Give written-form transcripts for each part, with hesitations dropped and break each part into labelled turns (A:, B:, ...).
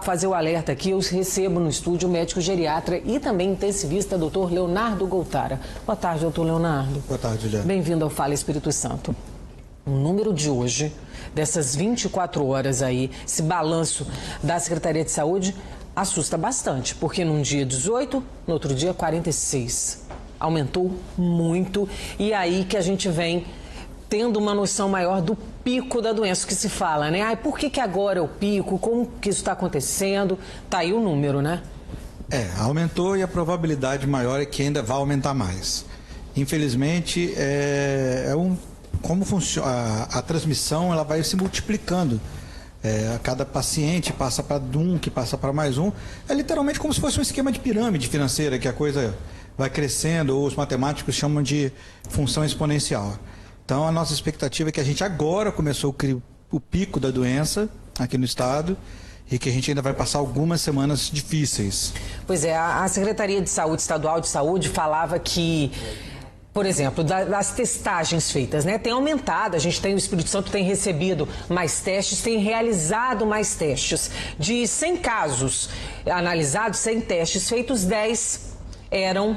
A: fazer o alerta aqui, eu recebo no estúdio o médico geriatra e também intensivista, doutor Leonardo Goltara. Boa tarde, doutor Leonardo.
B: Boa tarde, Juliana.
A: Bem-vindo ao Fala Espírito Santo. O número de hoje, dessas 24 horas aí, esse balanço da Secretaria de Saúde, assusta bastante, porque num dia 18, no outro dia 46. Aumentou muito e aí que a gente vem tendo uma noção maior do pico da doença que se fala, né? Por que agora é o pico? Como que isso está acontecendo? Tá aí o número, né?
B: Aumentou e a probabilidade maior é que ainda vai aumentar mais. Infelizmente, como funciona a transmissão, ela vai se multiplicando. A cada paciente passa para um, que passa para mais um. É literalmente como se fosse um esquema de pirâmide financeira, que a coisa vai crescendo, ou os matemáticos chamam de função exponencial. Então, a nossa expectativa é que a gente agora começou o pico da doença aqui no estado e que a gente ainda vai passar algumas semanas difíceis.
A: Pois é, a Secretaria de Saúde Estadual de Saúde falava que, por exemplo, das testagens feitas, né? Tem aumentado, o Espírito Santo tem recebido mais testes, tem realizado mais testes. De 100 casos analisados, 100 testes feitos, 10 eram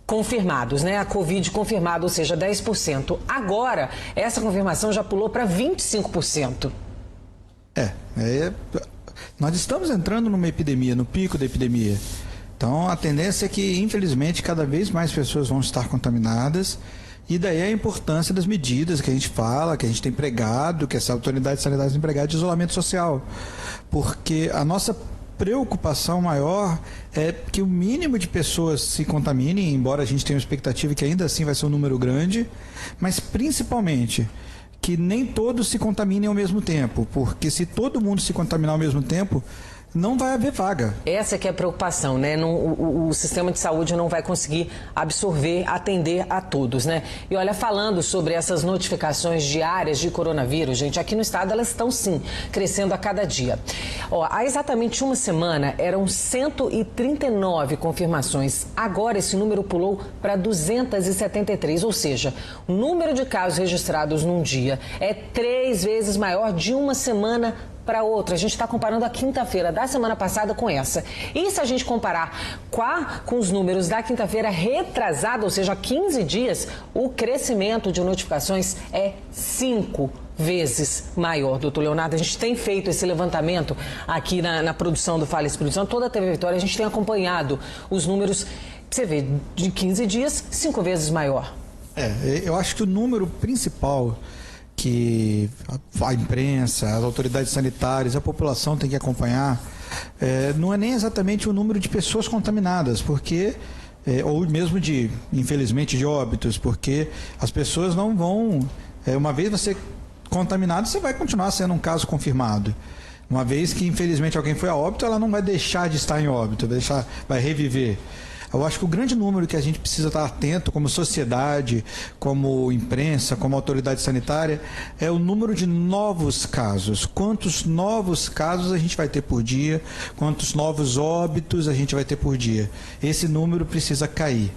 A: confirmados, né? A Covid confirmada, ou seja, 10%. Agora, essa confirmação já pulou para 25%.
B: Nós estamos entrando numa epidemia, no pico da epidemia. Então, a tendência é que, infelizmente, cada vez mais pessoas vão estar contaminadas. E daí a importância das medidas que a gente fala, que a gente tem pregado, que essa autoridade sanitária tem pregado de isolamento social. Porque a nossa preocupação maior é que o mínimo de pessoas se contaminem, embora a gente tenha uma expectativa que ainda assim vai ser um número grande, mas principalmente que nem todos se contaminem ao mesmo tempo, porque se todo mundo se contaminar ao mesmo tempo, não vai haver vaga.
A: Essa que é a preocupação, né? O sistema de saúde não vai conseguir absorver, atender a todos, né? E olha, falando sobre essas notificações diárias de coronavírus, gente, aqui no estado elas estão sim crescendo a cada dia. Há exatamente uma semana eram 139 confirmações. Agora esse número pulou para 273, ou seja, o número de casos registrados num dia é 3 vezes maior de uma semana para outra. A gente está comparando a quinta-feira da semana passada com essa. E se a gente comparar com os números da quinta-feira retrasada, ou seja, 15 dias, o crescimento de notificações é 5 vezes maior, doutor Leonardo. A gente tem feito esse levantamento aqui na produção do Fala Espírito Santo, toda a TV Vitória, a gente tem acompanhado os números, você vê, de 15 dias, 5 vezes maior.
B: Eu acho que o número principal que a imprensa, as autoridades sanitárias, a população tem que acompanhar, não é nem exatamente o número de pessoas contaminadas, porque ou mesmo infelizmente, de óbitos, porque as pessoas não vão, uma vez você contaminado, você vai continuar sendo um caso confirmado. Uma vez que, infelizmente, alguém foi a óbito, ela não vai deixar de estar em óbito, vai reviver. Eu acho que o grande número que a gente precisa estar atento como sociedade, como imprensa, como autoridade sanitária, é o número de novos casos. Quantos novos casos a gente vai ter por dia, quantos novos óbitos a gente vai ter por dia. Esse número precisa cair.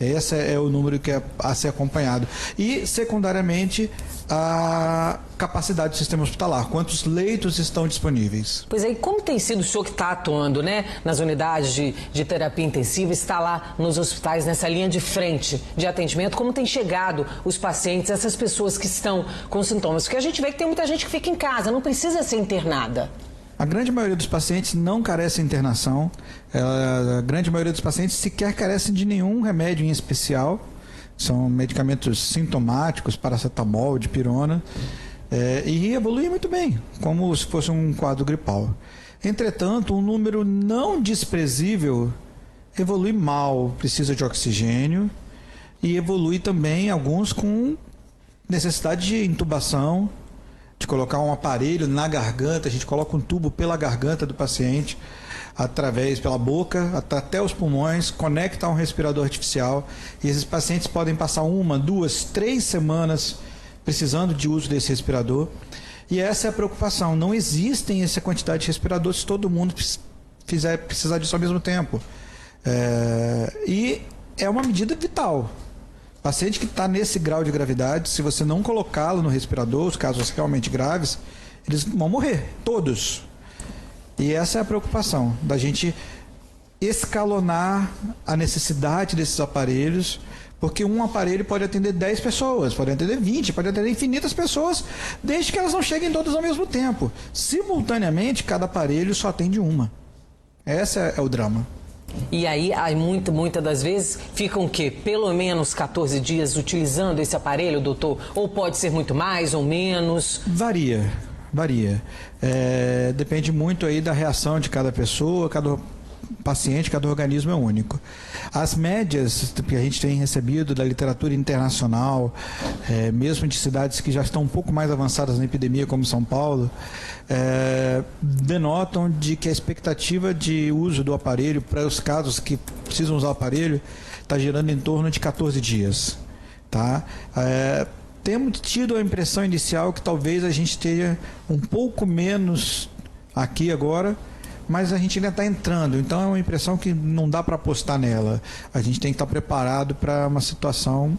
B: Esse é o número que é a ser acompanhado. E, secundariamente, a capacidade do sistema hospitalar. Quantos leitos estão disponíveis?
A: Pois é, e como tem sido o senhor que está atuando, né, nas unidades de terapia intensiva, está lá nos hospitais, nessa linha de frente de atendimento, como tem chegado os pacientes, essas pessoas que estão com sintomas? Porque a gente vê que tem muita gente que fica em casa, não precisa ser internada.
B: A grande maioria dos pacientes não carece de internação, a grande maioria dos pacientes sequer carecem de nenhum remédio em especial, são medicamentos sintomáticos, paracetamol, dipirona, e evoluem muito bem, como se fosse um quadro gripal. Entretanto, um número não desprezível evolui mal, precisa de oxigênio, e evolui também alguns com necessidade de intubação, de colocar um aparelho na garganta, a gente coloca um tubo pela garganta do paciente, pela boca, até os pulmões, conecta a um respirador artificial, e esses pacientes podem passar 1, 2, 3 semanas precisando de uso desse respirador, e essa é a preocupação. Não existem essa quantidade de respiradores se todo mundo precisar disso ao mesmo tempo. E é uma medida vital. Paciente que está nesse grau de gravidade, se você não colocá-lo no respirador, os casos realmente graves, eles vão morrer, todos. E essa é a preocupação, da gente escalonar a necessidade desses aparelhos, porque um aparelho pode atender 10 pessoas, pode atender 20, pode atender infinitas pessoas, desde que elas não cheguem todas ao mesmo tempo. Simultaneamente, cada aparelho só atende uma. Esse é o drama.
A: E aí, muitas das vezes, ficam o quê? Pelo menos 14 dias utilizando esse aparelho, doutor? Ou pode ser muito mais ou menos?
B: Varia. Depende muito aí da reação de cada pessoa, cada paciente, cada organismo é único. As médias que a gente tem recebido da literatura internacional, mesmo de cidades que já estão um pouco mais avançadas na epidemia, como São Paulo, denotam de que a expectativa de uso do aparelho para os casos que precisam usar o aparelho está girando em torno de 14 dias. Tá? Temos tido a impressão inicial que talvez a gente esteja um pouco menos aqui agora, mas a gente ainda está entrando, então é uma impressão que não dá para apostar nela. A gente tem que estar preparado para uma situação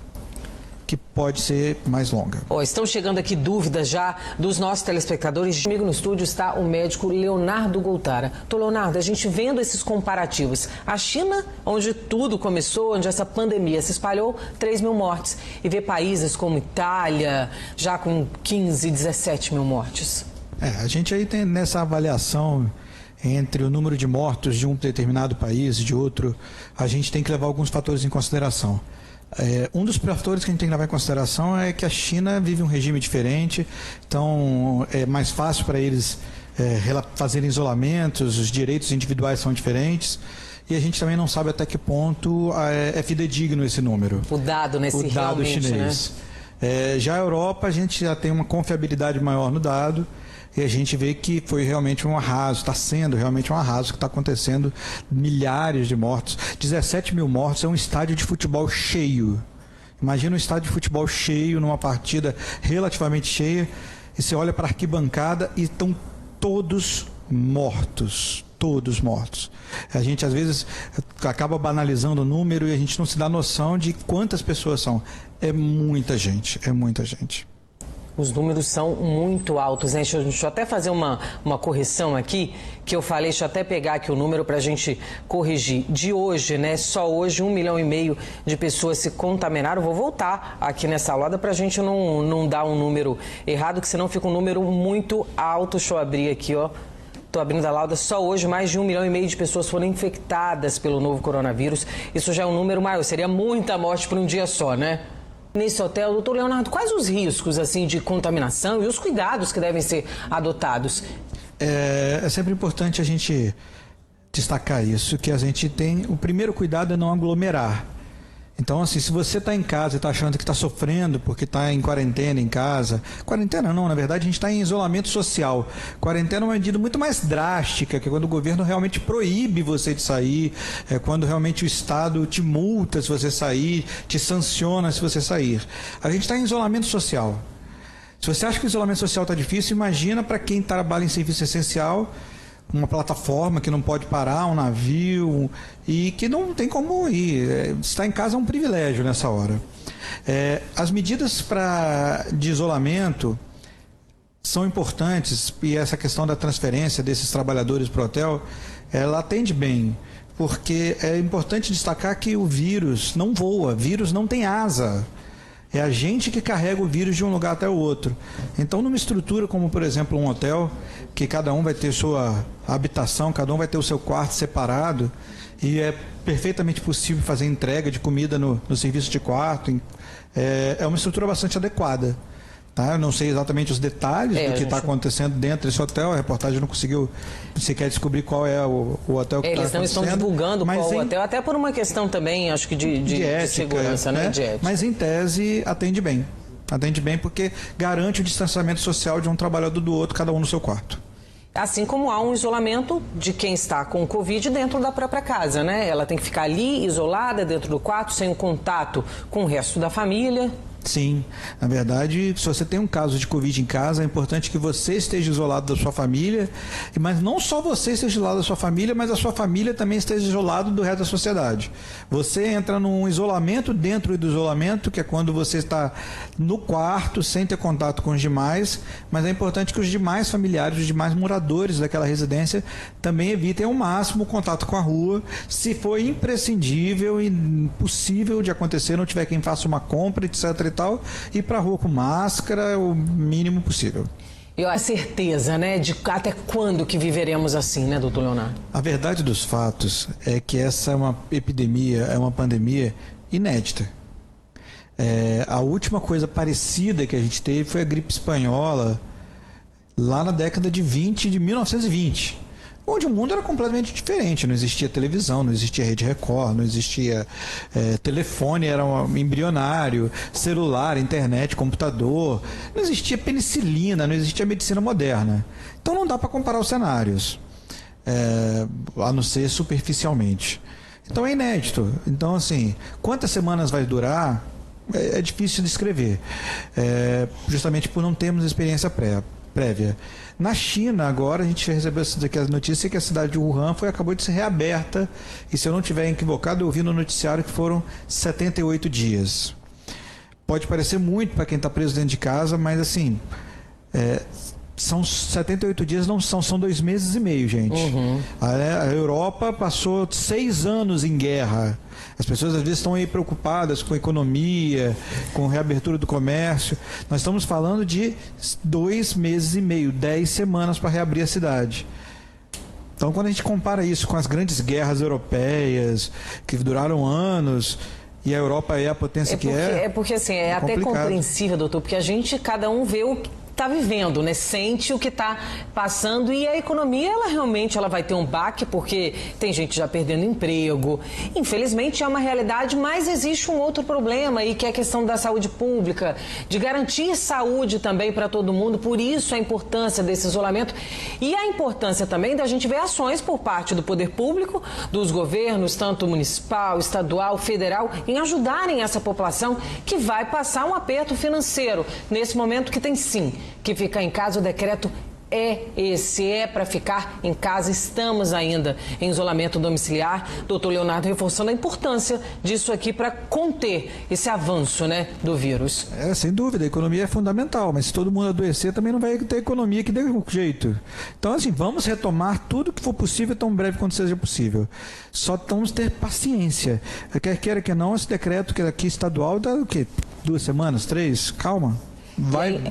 B: que pode ser mais longa.
A: Estão chegando aqui dúvidas já dos nossos telespectadores. Comigo no estúdio está o médico Leonardo Goltara. Leonardo, a gente vendo esses comparativos, a China, onde tudo começou, onde essa pandemia se espalhou, 3 mil mortes, e vê países como Itália, já com 15, 17 mil mortes.
B: A gente aí tem nessa avaliação entre o número de mortos de um determinado país e de outro, a gente tem que levar alguns fatores em consideração. Um dos fatores que a gente tem que levar em consideração é que a China vive um regime diferente, então é mais fácil para eles fazerem isolamentos, os direitos individuais são diferentes, e a gente também não sabe até que ponto é fidedigno esse número.
A: O dado, né?
B: O dado chinês. Né? Já a Europa, a gente já tem uma confiabilidade maior no dado, e a gente vê que foi realmente um arraso, está sendo realmente um arraso que está acontecendo, milhares de mortos. 17 mil mortos é um estádio de futebol cheio. Imagina um estádio de futebol cheio, numa partida relativamente cheia, e você olha para a arquibancada e estão todos mortos. Todos mortos. A gente às vezes acaba banalizando o número e a gente não se dá noção de quantas pessoas são. É muita gente, é muita gente.
A: Os números são muito altos, né? Deixa eu até fazer uma correção aqui, que eu falei, deixa eu até pegar aqui o número para a gente corrigir. De hoje, né? Só hoje 1,5 milhão de pessoas se contaminaram. Vou voltar aqui nessa roda para a gente não dar um número errado, que senão fica um número muito alto. Deixa eu abrir aqui, ó. Estou abrindo a lauda. Só hoje mais de 1,5 milhão de pessoas foram infectadas pelo novo coronavírus. Isso já é um número maior. Seria muita morte por um dia só, né? Nesse hotel, doutor Leonardo, quais os riscos assim, de contaminação e os cuidados que devem ser adotados?
B: É sempre importante a gente destacar isso, que a gente tem... O primeiro cuidado é não aglomerar. Então, assim, se você está em casa e está achando que está sofrendo porque está em quarentena em casa... Quarentena não, na verdade a gente está em isolamento social. Quarentena é uma medida muito mais drástica, que é quando o governo realmente proíbe você de sair, é quando realmente o Estado te multa se você sair, te sanciona se você sair. A gente está em isolamento social. Se você acha que o isolamento social está difícil, imagina para quem trabalha em serviço essencial, uma plataforma que não pode parar, um navio, e que não tem como ir. Estar em casa é um privilégio nessa hora. As medidas de isolamento são importantes, e essa questão da transferência desses trabalhadores para o hotel, ela atende bem, porque é importante destacar que o vírus não voa, vírus não tem asa. É a gente que carrega o vírus de um lugar até o outro. Então, numa estrutura como, por exemplo, um hotel, que cada um vai ter sua habitação, cada um vai ter o seu quarto separado, e é perfeitamente possível fazer entrega de comida no serviço de quarto, é uma estrutura bastante adequada. Tá? Eu não sei exatamente os detalhes do que está acontecendo dentro desse hotel, a reportagem não conseguiu sequer descobrir qual é o hotel que está acontecendo.
A: Eles não estão divulgando qual o hotel, até por uma questão também, acho que de ética, segurança, né? De ética.
B: Mas em tese atende bem. Atende bem porque garante o distanciamento social de um trabalhador do outro, cada um no seu quarto.
A: Assim como há um isolamento de quem está com Covid dentro da própria casa, né? Ela tem que ficar ali, isolada, dentro do quarto, sem o contato com o resto da família.
B: Sim, na verdade, se você tem um caso de Covid em casa, é importante que você esteja isolado da sua família, mas não só você esteja isolado da sua família, mas a sua família também esteja isolado do resto da sociedade. Você entra num isolamento dentro do isolamento, que é quando você está no quarto, sem ter contato com os demais, mas é importante que os demais familiares, os demais moradores daquela residência também evitem ao máximo o contato com a rua. Se for imprescindível e impossível de acontecer, não tiver quem faça uma compra, etc. e tal, ir para a rua com máscara o mínimo possível.
A: E a certeza, né, de até quando que viveremos assim, né, doutor Leonardo?
B: A verdade dos fatos é que essa é uma epidemia, é uma pandemia inédita. A última coisa parecida que a gente teve foi a gripe espanhola, lá na década de 1920. Onde o mundo era completamente diferente, não existia televisão, não existia Rede Record, não existia telefone, era embrionário, celular, internet, computador, não existia penicilina, não existia medicina moderna. Então não dá para comparar os cenários, a não ser superficialmente. Então é inédito. Então, assim, quantas semanas vai durar é difícil de descrever, justamente por não termos experiência prévia. Na China, agora, a gente recebeu a notícia que a cidade de Wuhan acabou de ser reaberta, e se eu não estiver equivocado, eu ouvi no noticiário que foram 78 dias. Pode parecer muito para quem está preso dentro de casa, mas assim, são 78 dias, não são 2 meses e meio, gente.
A: Uhum.
B: A Europa passou 6 anos em guerra. As pessoas às vezes estão aí preocupadas com a economia, com a reabertura do comércio. Nós estamos falando de 2 meses e meio, 10 semanas para reabrir a cidade. Então, quando a gente compara isso com as grandes guerras europeias, que duraram anos, e a Europa é a potência que é...
A: É porque, assim, é até compreensível, doutor, porque a gente, cada um vê o que está vivendo, né? Sente o que está passando, e a economia, ela realmente vai ter um baque, porque tem gente já perdendo emprego. Infelizmente é uma realidade, mas existe um outro problema, e que é a questão da saúde pública, de garantir saúde também para todo mundo. Por isso a importância desse isolamento e a importância também da gente ver ações por parte do poder público, dos governos, tanto municipal, estadual, federal, em ajudarem essa população que vai passar um aperto financeiro nesse momento, que tem sim que ficar em casa. O decreto é para ficar em casa. Estamos ainda em isolamento domiciliar. Doutor Leonardo reforçando a importância disso aqui para conter esse avanço, né, do vírus.
B: Sem dúvida, a economia é fundamental, mas se todo mundo adoecer, também não vai ter economia que dê jeito. Então, assim, vamos retomar tudo que for possível tão breve quanto seja possível. Só vamos ter paciência. Quer queira que não, esse decreto que aqui estadual dá o quê? 2 semanas, 3? Calma. Vai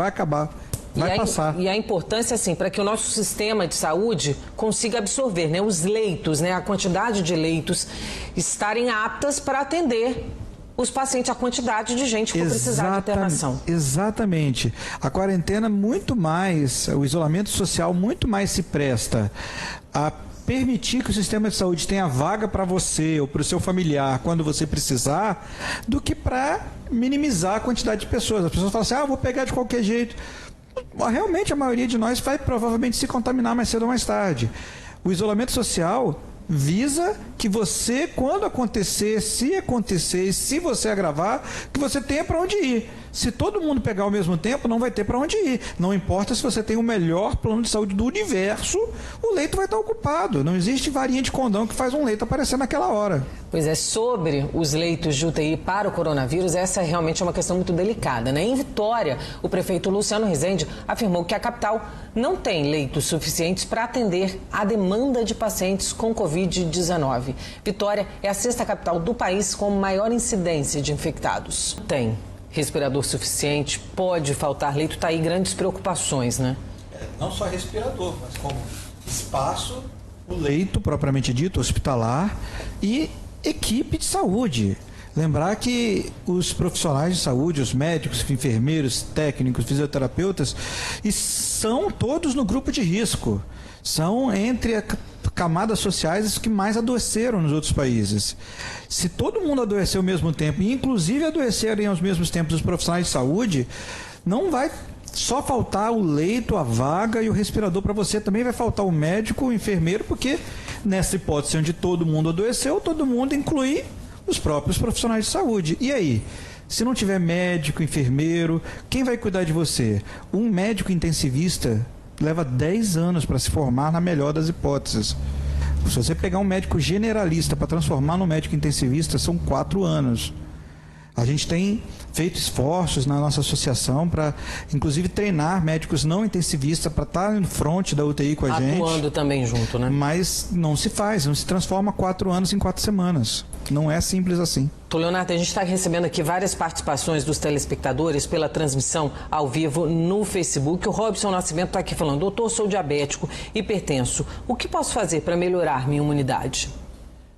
B: acabar, vai passar.
A: E a importância, assim, para que o nosso sistema de saúde consiga absorver, né, os leitos, né, a quantidade de leitos estarem aptas para atender os pacientes, a quantidade de gente que for precisar de internação. Exatamente.
B: A quarentena muito mais, o isolamento social muito mais se presta a permitir que o sistema de saúde tenha vaga para você ou para o seu familiar quando você precisar, do que para minimizar a quantidade de pessoas. As pessoas falam assim, vou pegar de qualquer jeito. Realmente a maioria de nós vai provavelmente se contaminar mais cedo ou mais tarde. O isolamento social visa que você, quando acontecer, se você agravar, que você tenha para onde ir. Se todo mundo pegar ao mesmo tempo, não vai ter para onde ir. Não importa se você tem o melhor plano de saúde do universo, o leito vai estar ocupado. Não existe varinha de condão que faz um leito aparecer naquela hora.
A: Pois é, sobre os leitos de UTI para o coronavírus, essa realmente é uma questão muito delicada, né? Em Vitória, o prefeito Luciano Rezende afirmou que a capital não tem leitos suficientes para atender a demanda de pacientes com Covid-19. Vitória é a 6ª capital do país com maior incidência de infectados. Tem respirador suficiente, pode faltar leito, tá aí grandes preocupações, né?
B: Não só respirador, mas como espaço, o leito propriamente dito, hospitalar, e equipe de saúde. Lembrar que os profissionais de saúde, os médicos, enfermeiros, técnicos, fisioterapeutas, são todos no grupo de risco. São entre as camadas sociais que mais adoeceram nos outros países. Se todo mundo adoecer ao mesmo tempo, e inclusive adoecerem aos mesmos tempos os profissionais de saúde, não vai só faltar o leito, a vaga e o respirador para você, também vai faltar o médico, o enfermeiro, porque nessa hipótese onde todo mundo adoeceu, todo mundo inclui os próprios profissionais de saúde. E aí? Se não tiver médico, enfermeiro, quem vai cuidar de você? Um médico intensivista leva 10 anos para se formar, na melhor das hipóteses. Se você pegar um médico generalista para transformar no médico intensivista, são 4 anos. A gente tem feito esforços na nossa associação para, inclusive, treinar médicos não intensivistas para estar no front da UTI com a gente.
A: Atuando também junto, né?
B: Mas não se faz, não se transforma 4 anos em 4 semanas. Não é simples assim.
A: Leonardo, a gente está recebendo aqui várias participações dos telespectadores pela transmissão ao vivo no Facebook. O Robson Nascimento está aqui falando: doutor, sou diabético, hipertenso. O que posso fazer para melhorar minha imunidade?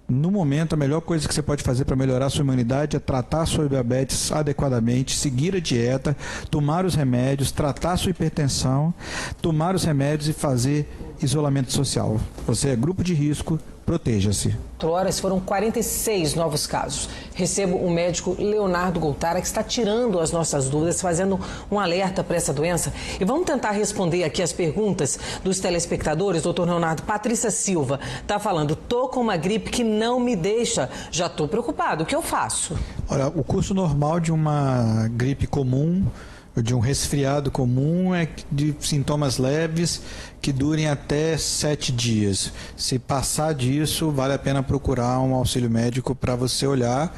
B: No momento, a melhor coisa que você pode fazer para melhorar a sua imunidade é tratar a sua diabetes adequadamente, seguir a dieta, tomar os remédios, tratar a sua hipertensão, tomar os remédios e fazer isolamento social. Você é grupo de risco, proteja-se.
A: 4 horas foram 46 novos casos. Recebo o médico Leonardo Goltara, que está tirando as nossas dúvidas, fazendo um alerta para essa doença. E vamos tentar responder aqui as perguntas dos telespectadores. Doutor Leonardo, Patrícia Silva está falando: tô com uma gripe que não me deixa, já estou preocupado, o que eu faço?
B: Olha, o curso normal de uma gripe comum, de um resfriado comum, é de sintomas leves que durem até 7 dias. Se passar disso, vale a pena procurar um auxílio médico para você olhar,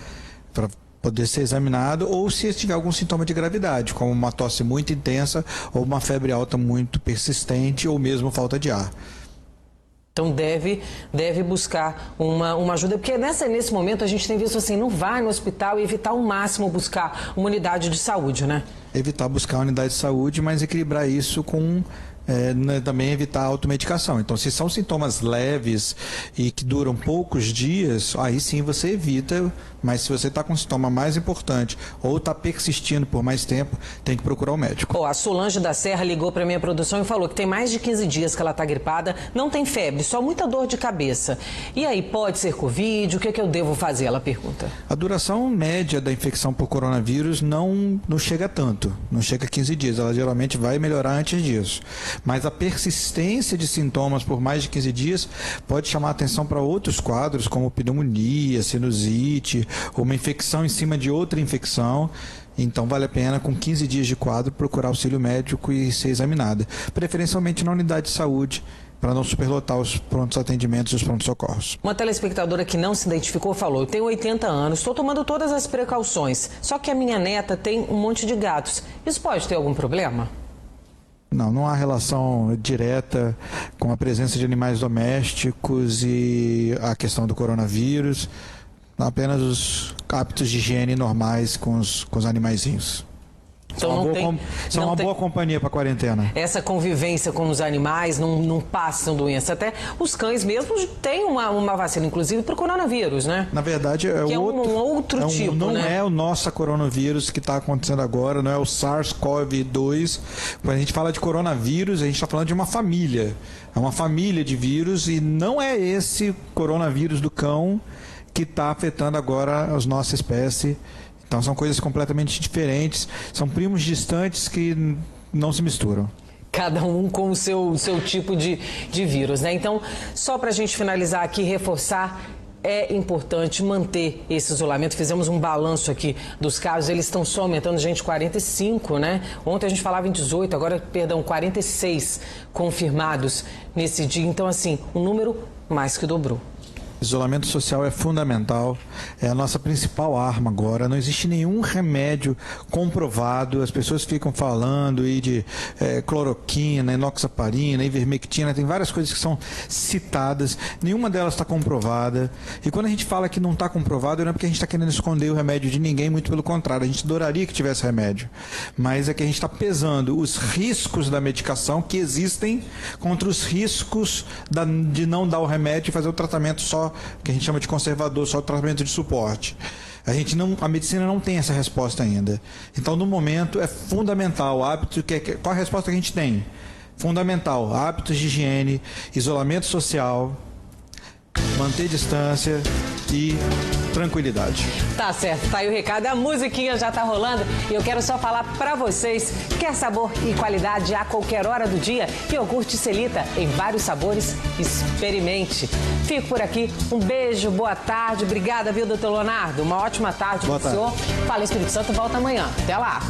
B: para poder ser examinado, ou se tiver algum sintoma de gravidade, como uma tosse muito intensa ou uma febre alta muito persistente ou mesmo falta de ar.
A: Então deve buscar uma ajuda, porque nesse momento a gente tem visto assim, não vai no hospital e evitar ao máximo buscar uma unidade de saúde, né?
B: Evitar buscar uma unidade de saúde, mas equilibrar isso com também evitar a automedicação. Então, se são sintomas leves e que duram poucos dias, aí sim você evita, mas se você está com um sintoma mais importante ou está persistindo por mais tempo, tem que procurar o médico.
A: A Solange da Serra ligou para a minha produção e falou que tem mais de 15 dias que ela está gripada, não tem febre, só muita dor de cabeça. E aí, pode ser Covid? O que eu devo fazer? Ela pergunta.
B: A duração média da infecção por coronavírus não chega tanto, não chega a 15 dias, ela geralmente vai melhorar antes disso. Mas a persistência de sintomas por mais de 15 dias pode chamar a atenção para outros quadros, como pneumonia, sinusite, ou uma infecção em cima de outra infecção. Então vale a pena, com 15 dias de quadro, procurar auxílio médico e ser examinada, preferencialmente na unidade de saúde, para não superlotar os prontos atendimentos e os prontos socorros.
A: Uma telespectadora que não se identificou falou: eu tenho 80 anos, estou tomando todas as precauções, só que a minha neta tem um monte de gatos. Isso pode ter algum problema?
B: Não há relação direta com a presença de animais domésticos e a questão do coronavírus, apenas os hábitos de higiene normais com os animaizinhos.
A: Então
B: são uma boa companhia para a quarentena.
A: Essa convivência com os animais não passam doença. Até os cães mesmo têm uma vacina, inclusive, para o coronavírus, né?
B: Na verdade,
A: um outro tipo,
B: não
A: né?
B: é o nosso coronavírus que está acontecendo agora, não é o SARS-CoV-2. Quando a gente fala de coronavírus, a gente está falando de uma família. É uma família de vírus e não é esse coronavírus do cão que está afetando agora a nossa espécie. Então são coisas completamente diferentes, são primos distantes que não se misturam.
A: Cada um com o seu tipo de vírus, né? Então, só para a gente finalizar aqui, reforçar, é importante manter esse isolamento. Fizemos um balanço aqui dos casos, eles estão só aumentando, gente, 45, né? Ontem a gente falava em 18, agora, 46 confirmados nesse dia. Então, assim, um número mais que dobrou.
B: Isolamento social é fundamental, é a nossa principal arma agora. Não existe nenhum remédio comprovado. As pessoas ficam falando de cloroquina, enoxaparina, ivermectina, tem várias coisas que são citadas, nenhuma delas está comprovada. E quando a gente fala que não está comprovado, não é porque a gente está querendo esconder o remédio de ninguém, muito pelo contrário, a gente adoraria que tivesse remédio. Mas é que a gente está pesando os riscos da medicação que existem contra os riscos de não dar o remédio e fazer o tratamento só, que a gente chama de conservador, só o tratamento de suporte. A medicina não tem essa resposta ainda. Então, no momento, é fundamental o hábito. Qual a resposta que a gente tem? Fundamental, hábitos de higiene, isolamento social, manter distância e tranquilidade.
A: Tá certo, tá aí o recado. A musiquinha já tá rolando e eu quero só falar pra vocês: quer sabor e qualidade a qualquer hora do dia? Iogurte Celita em vários sabores, experimente. Fico por aqui, um beijo, boa tarde, obrigada, viu, doutor Leonardo? Uma ótima tarde pro senhor. Fala Espírito Santo, volta amanhã. Até lá.